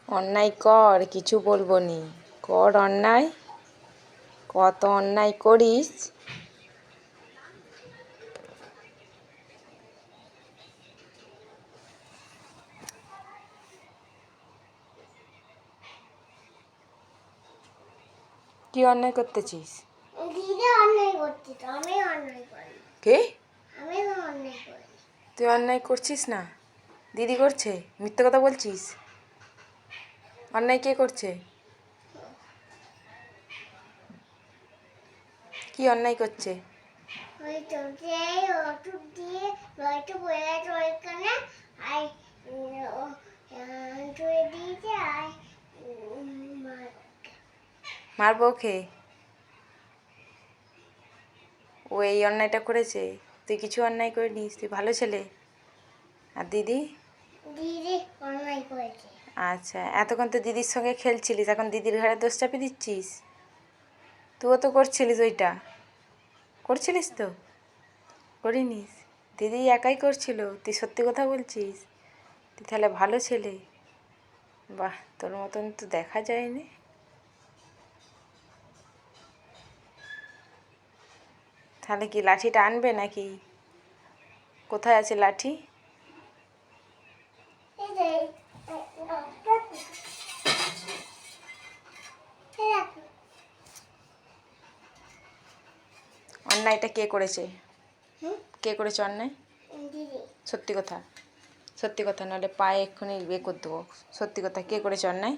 অন্যায় কর, কিছু বলবো নি। কর অন্যায়, কত অন্যায় করিস। কি অন্যায় করতেছিস? দিদি অন্যায় করছে তো, আমি অন্যায় করি। কে? আমি অন্যায় করি। তুই অন্যায় করছিস না, দিদি করছে। মিথ্যে কথা বলছিস। অন্যায় কে করছে? কি অন্যায় করছে? ওই তো যে ওষুধ দিয়ে রয়টা বয়ে গেছে ওইখানে, আর ধুয়ে দিয়েছে, আর মারবো ওকে? ও এই অন্যায়টা করেছে, তুই কিছু অন্যায় করিনিস, তুই ভালো ছেলে। আর দিদি? দিদি অন্যায় করেছে। আচ্ছা, এতক্ষণ তো দিদির সঙ্গে খেলছিলিস, এখন দিদির ঘাড়ে দোষ চাপিয়ে দিচ্ছিস। তুইও তো করছিলিস, ওইটা করছিলিস তো? করিনিস, দিদি একাই করছিল। তুই সত্যি কথা বলছিস, তুই তাহলে ভালো ছেলে। বাহ, তোর মতন তো দেখা যায়নি। তাহলে কি লাঠিটা আনবে নাকি? কোথায় আছে লাঠি? অন্যায়টা কে করেছে? কে করেছে অন্যায়? দিদি। সত্যি কথা, সত্যি কথা, নাহলে পায়ে এক্ষুনি বিয়ে করে দেবো। সত্যি কথা, কে করেছে অন্যায়?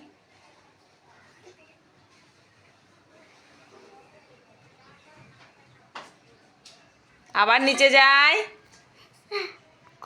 আবার নিচে যাই।